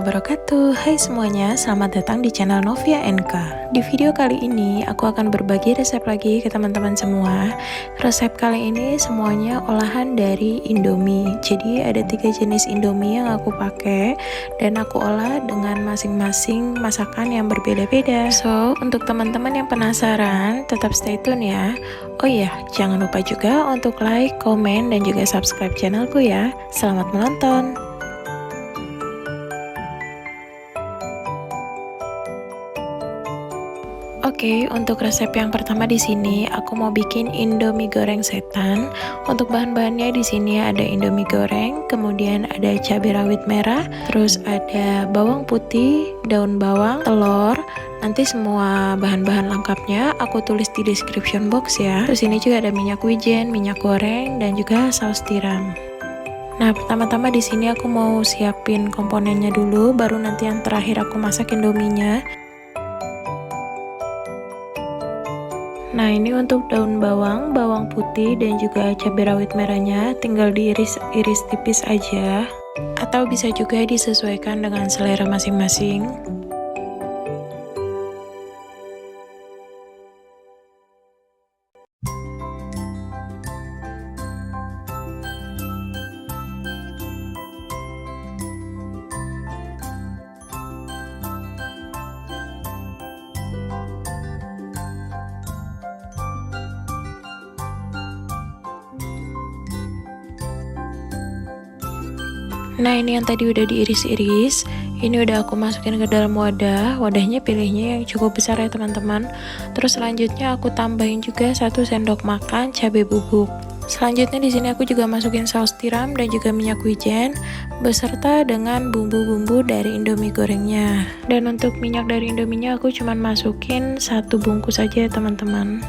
wabarakatuh. Hai semuanya, selamat datang di channel Novia NK. Di video kali ini aku akan berbagi resep lagi ke teman-teman semua. Resep kali ini semuanya olahan dari Indomie. Jadi ada 3 jenis Indomie yang aku pakai dan aku olah dengan masing-masing masakan yang berbeda-beda. So, untuk teman-teman yang penasaran, tetap stay tune ya. Oh iya, jangan lupa juga untuk like, komen, dan juga subscribe channelku ya. Selamat menonton. Oke, untuk resep yang pertama di sini aku mau bikin Indomie goreng setan. Untuk bahan-bahannya di sini ada Indomie goreng, kemudian ada cabai rawit merah, terus ada bawang putih, daun bawang, telur. Nanti semua bahan-bahan lengkapnya aku tulis di description box ya. Terus ini juga ada minyak wijen, minyak goreng, dan juga saus tiram. Nah, pertama-tama di sini aku mau siapin komponennya dulu, baru nanti yang terakhir aku masak Indominya. Nah, ini untuk daun bawang, bawang putih, dan juga cabai rawit merahnya tinggal diiris-iris tipis aja, atau bisa juga disesuaikan dengan selera masing-masing. Nah, ini yang tadi udah diiris-iris, ini udah aku masukin ke dalam wadah. Wadahnya pilihnya yang cukup besar ya teman-teman. Terus selanjutnya aku tambahin juga 1 sendok makan cabai bubuk. Selanjutnya di sini aku juga masukin saus tiram dan juga minyak wijen beserta dengan bumbu-bumbu dari Indomie gorengnya. Dan untuk minyak dari Indominya aku cuman masukin 1 bungkus aja ya teman-teman.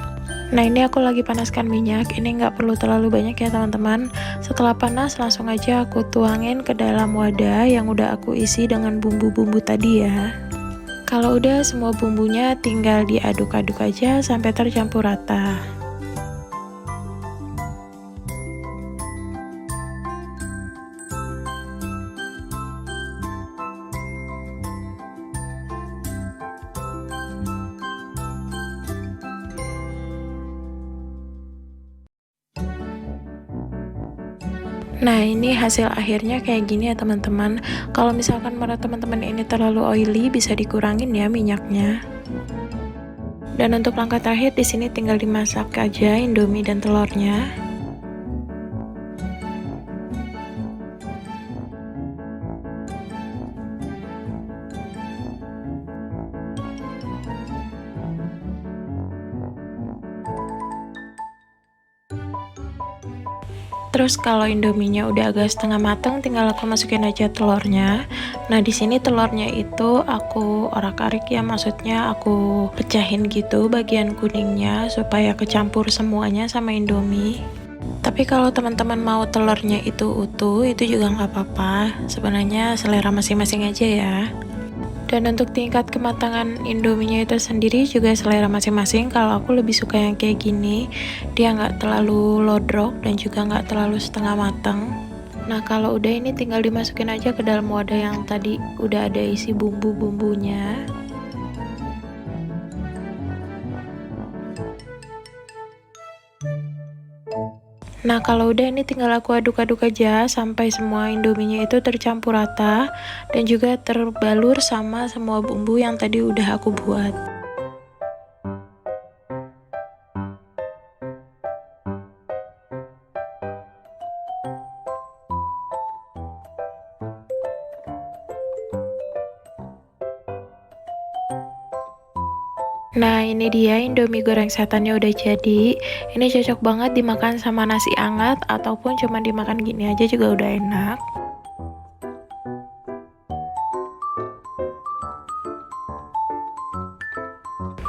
Nah, ini aku lagi panaskan minyak, ini nggak perlu terlalu banyak ya teman-teman. Setelah panas langsung aja aku tuangin ke dalam wadah yang udah aku isi dengan bumbu-bumbu tadi ya. Kalau udah semua bumbunya tinggal diaduk-aduk aja sampai tercampur rata. Nah, ini hasil akhirnya kayak gini ya teman-teman. Kalau misalkan menurut teman-teman ini terlalu oily, bisa dikurangin ya minyaknya. Dan untuk langkah terakhir di sini tinggal dimasak aja Indomie dan telurnya. Terus kalau Indominya udah agak setengah mateng, tinggal aku masukin aja telurnya. Nah, di sini telurnya itu aku orak-arik ya, maksudnya aku pecahin gitu bagian kuningnya supaya kecampur semuanya sama Indomie. Tapi kalau teman-teman mau telurnya itu utuh, itu juga nggak apa-apa. Sebenarnya selera masing-masing aja ya. Dan untuk tingkat kematangan Indominya itu sendiri juga selera masing-masing. Kalau aku lebih suka yang kayak gini, dia nggak terlalu lodrok dan juga nggak terlalu setengah matang. Nah, kalau udah ini tinggal dimasukin aja ke dalam wadah yang tadi udah ada isi bumbu-bumbunya. Nah, kalau udah ini tinggal aku aduk-aduk aja sampai semua Indominya itu tercampur rata dan juga terbalur sama semua bumbu yang tadi udah aku buat. Nah, ini dia Indomie goreng setannya udah jadi. Ini cocok banget dimakan sama nasi hangat ataupun cuma dimakan gini aja juga udah enak.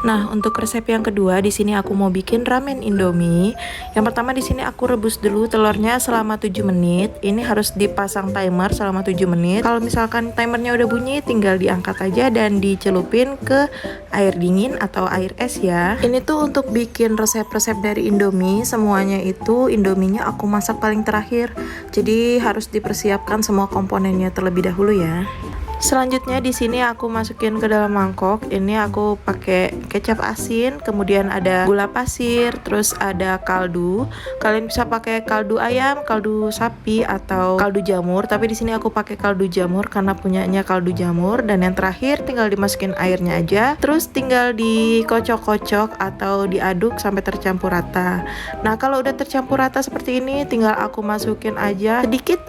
Nah, untuk resep yang kedua di sini aku mau bikin ramen Indomie. Yang pertama di sini aku rebus dulu telurnya selama 7 menit. Ini harus dipasang timer selama 7 menit. Kalau misalkan timernya udah bunyi, tinggal diangkat aja dan dicelupin ke air dingin atau air es ya. Ini tuh untuk bikin resep-resep dari Indomie, semuanya itu Indominya aku masak paling terakhir. Jadi harus dipersiapkan semua komponennya terlebih dahulu ya. Selanjutnya di sini aku masukin ke dalam mangkok. Ini aku pakai kecap asin, kemudian ada gula pasir, terus ada kaldu. Kalian bisa pakai kaldu ayam, kaldu sapi atau kaldu jamur, tapi di sini aku pakai kaldu jamur karena punyanya kaldu jamur. Dan yang terakhir tinggal dimasukin airnya aja. Terus tinggal dikocok-kocok atau diaduk sampai tercampur rata. Nah, kalau udah tercampur rata seperti ini, tinggal aku masukin aja sedikit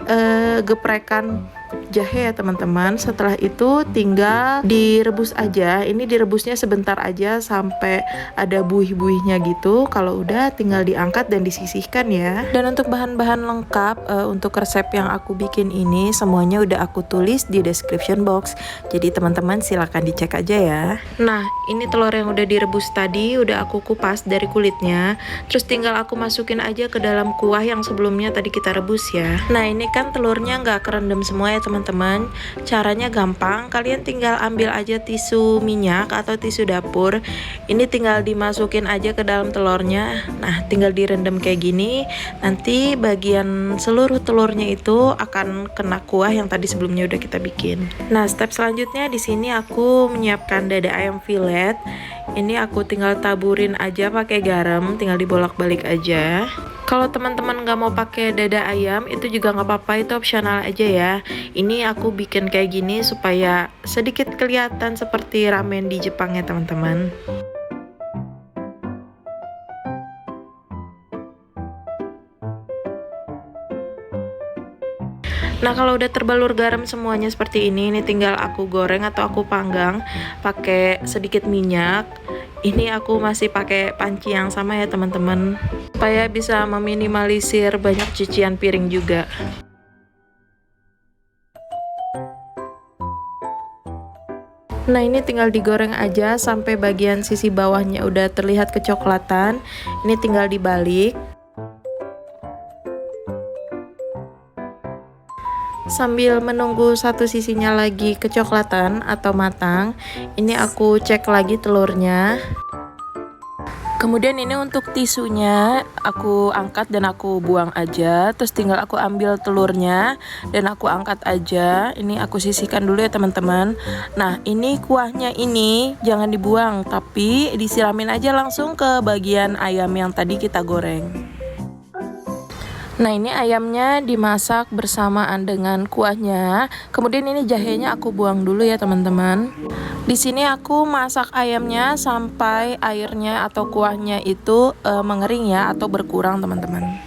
geprekan jahe ya teman-teman. Setelah itu tinggal direbus aja. Ini direbusnya sebentar aja sampai ada buih-buihnya gitu. Kalau udah tinggal diangkat dan disisihkan ya. Dan untuk bahan-bahan lengkap untuk resep yang aku bikin ini semuanya udah aku tulis di description box. Jadi teman-teman silakan dicek aja ya. Nah, ini telur yang udah direbus tadi udah aku kupas dari kulitnya. Terus tinggal aku masukin aja ke dalam kuah yang sebelumnya tadi kita rebus ya. Nah, ini kan telurnya nggak kerendam semua ya teman-teman. Caranya gampang, kalian tinggal ambil aja tisu minyak atau tisu dapur. Ini tinggal dimasukin aja ke dalam telurnya. Nah, tinggal direndam kayak gini. Nanti bagian seluruh telurnya itu akan kena kuah yang tadi sebelumnya udah kita bikin. Nah, step selanjutnya di sini aku menyiapkan dada ayam fillet. Ini aku tinggal taburin aja pakai garam, tinggal dibolak-balik aja. Kalau teman-teman nggak mau pakai dada ayam, itu juga nggak apa-apa, itu opsional aja ya. Ini aku bikin kayak gini supaya sedikit kelihatan seperti ramen di Jepang ya teman-teman. Nah, kalau udah terbalur garam semuanya seperti ini tinggal aku goreng atau aku panggang pakai sedikit minyak. Ini aku masih pakai panci yang sama ya teman-teman, supaya bisa meminimalisir banyak cucian piring juga. Nah, ini tinggal digoreng aja sampai bagian sisi bawahnya udah terlihat kecoklatan. Ini tinggal dibalik. Sambil menunggu satu sisinya lagi kecoklatan atau matang, ini aku cek lagi telurnya. Kemudian ini untuk tisunya aku angkat dan aku buang aja. Terus tinggal aku ambil telurnya dan aku angkat aja. Ini aku sisihkan dulu ya teman-teman. Nah, ini kuahnya ini jangan dibuang, tapi disiramin aja langsung ke bagian ayam yang tadi kita goreng. Nah, ini ayamnya dimasak bersamaan dengan kuahnya. Kemudian ini jahenya aku buang dulu ya teman-teman. Di sini aku masak ayamnya sampai airnya atau kuahnya itu mengering ya atau berkurang teman-teman.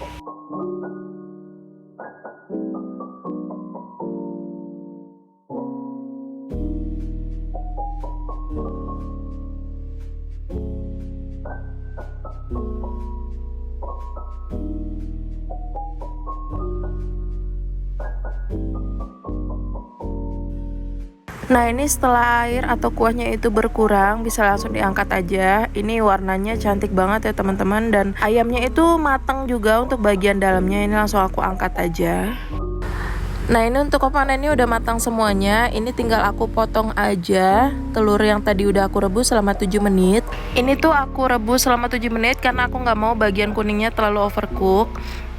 Nah, ini setelah air atau kuahnya itu berkurang, bisa langsung diangkat aja. Ini warnanya cantik banget ya teman-teman, dan ayamnya itu matang juga untuk bagian dalamnya. Ini langsung aku angkat aja. Nah, ini untuk opanennya udah matang semuanya. Ini tinggal aku potong aja telur yang tadi udah aku rebus selama 7 menit. Ini tuh aku rebus selama 7 menit karena aku nggak mau bagian kuningnya terlalu overcook.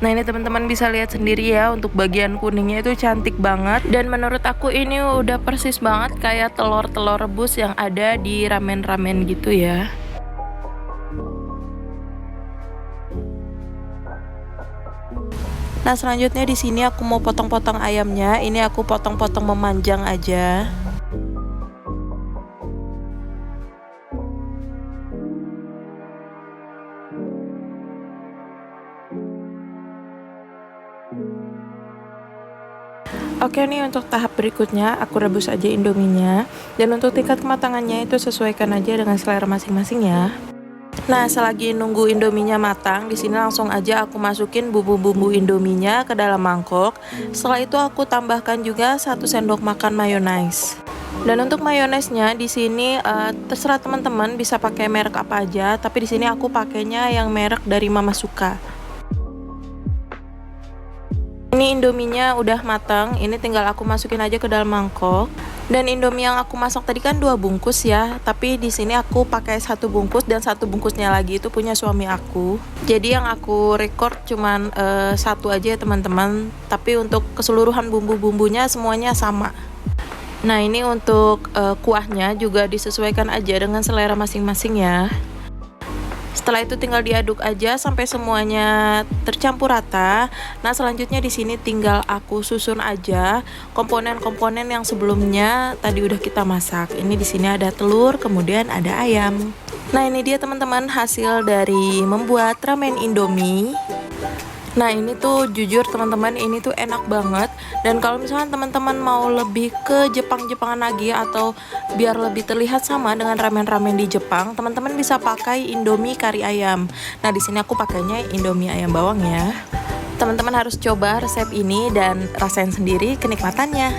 Nah, ini teman-teman bisa lihat sendiri ya, untuk bagian kuningnya itu cantik banget. Dan menurut aku ini udah persis banget kayak telur-telur rebus yang ada di ramen-ramen gitu ya. Nah, selanjutnya di sini aku mau potong-potong ayamnya. Ini aku potong-potong memanjang aja. Oke, nih untuk tahap berikutnya aku rebus aja indominya. Dan untuk tingkat kematangannya itu sesuaikan aja dengan selera masing-masing ya. Nah, selagi nunggu indominya matang, di sini langsung aja aku masukin bumbu-bumbu indominya ke dalam mangkok. Setelah itu aku tambahkan juga 1 sendok makan mayonaise. Dan untuk mayonesnya di sini terserah teman-teman bisa pakai merek apa aja, tapi di sini aku pakainya yang merek dari Mama Suka. Ini indominya udah matang, ini tinggal aku masukin aja ke dalam mangkok. Dan indomie yang aku masak tadi kan 2 bungkus ya, tapi di sini aku pakai 1 bungkus dan 1 bungkusnya lagi itu punya suami aku. Jadi yang aku record cuman 1 aja ya teman-teman, tapi untuk keseluruhan bumbu-bumbunya semuanya sama. Nah, ini untuk kuahnya juga disesuaikan aja dengan selera masing-masing ya. Setelah itu tinggal diaduk aja sampai semuanya tercampur rata. Nah, selanjutnya di sini tinggal aku susun aja komponen-komponen yang sebelumnya tadi udah kita masak. Ini di sini ada telur, kemudian ada ayam. Nah, ini dia teman-teman hasil dari membuat ramen Indomie. Nah, ini tuh jujur teman-teman, ini tuh enak banget. Dan kalau misalnya teman-teman mau lebih ke Jepang-Jepangan lagi atau biar lebih terlihat sama dengan ramen-ramen di Jepang, teman-teman bisa pakai Indomie kari ayam. Nah, di sini aku pakainya Indomie ayam bawang ya. Teman-teman harus coba resep ini dan rasain sendiri kenikmatannya.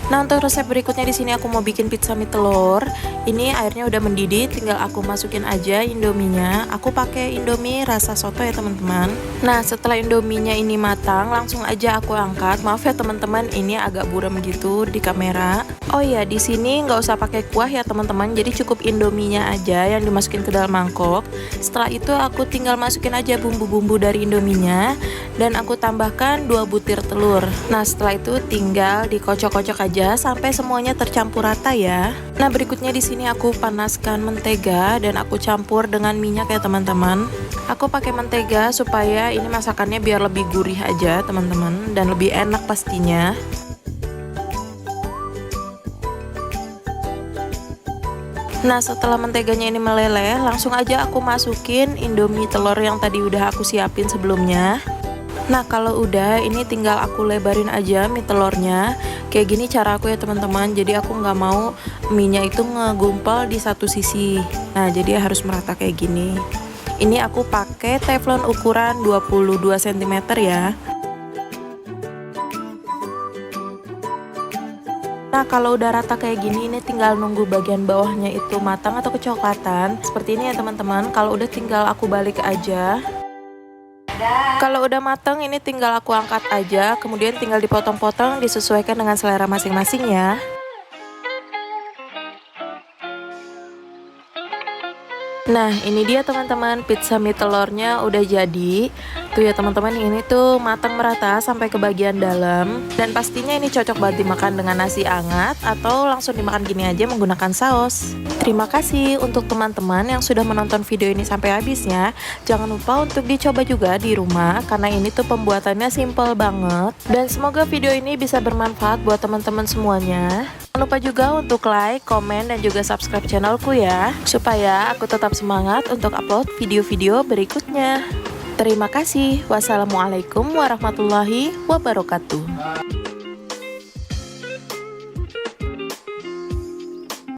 Nah, untuk resep berikutnya di sini aku mau bikin pizza mie telur. Ini airnya udah mendidih, tinggal aku masukin aja indominya. Aku pakai indomie rasa soto ya teman-teman. Nah, setelah indominya ini matang, langsung aja aku angkat. Maaf ya teman-teman, ini agak buram gitu di kamera. Oh iya, di sini nggak usah pakai kuah ya teman-teman. Jadi cukup indominya aja yang dimasukin ke dalam mangkok. Setelah itu aku tinggal masukin aja bumbu-bumbu dari indominya dan aku tambahkan 2 butir telur. Nah, setelah itu tinggal dikocok-kocok aja sampai semuanya tercampur rata ya. Nah, berikutnya di sini aku panaskan mentega dan aku campur dengan minyak ya teman-teman. Aku pakai mentega supaya ini masakannya biar lebih gurih aja teman-teman dan lebih enak pastinya. Nah, setelah menteganya ini meleleh, langsung aja aku masukin indomie telur yang tadi udah aku siapin sebelumnya. Nah, kalau udah ini tinggal aku lebarin aja mie telurnya. Kayak gini cara aku ya teman-teman. Jadi aku nggak mau mie-nya itu ngegumpal di satu sisi. Nah, jadi harus merata kayak gini. Ini aku pakai teflon ukuran 22 cm ya. Nah, kalau udah rata kayak gini, ini tinggal nunggu bagian bawahnya itu matang atau kecoklatan. Seperti ini ya teman-teman. Kalau udah tinggal aku balik aja. Kalau udah matang ini tinggal aku angkat aja, kemudian tinggal dipotong-potong disesuaikan dengan selera masing-masing ya. Nah, ini dia teman-teman, pizza mie telurnya udah jadi. Tuh ya teman-teman, ini tuh matang merata sampai ke bagian dalam. Dan pastinya ini cocok banget dimakan dengan nasi hangat atau langsung dimakan gini aja menggunakan saus. Terima kasih untuk teman-teman yang sudah menonton video ini sampai habisnya. Jangan lupa untuk dicoba juga di rumah karena ini tuh pembuatannya simple banget. Dan semoga video ini bisa bermanfaat buat teman-teman semuanya. Jangan lupa juga untuk like, komen, dan juga subscribe channelku ya, supaya aku tetap semangat untuk upload video-video berikutnya. Terima kasih. Wassalamualaikum warahmatullahi wabarakatuh.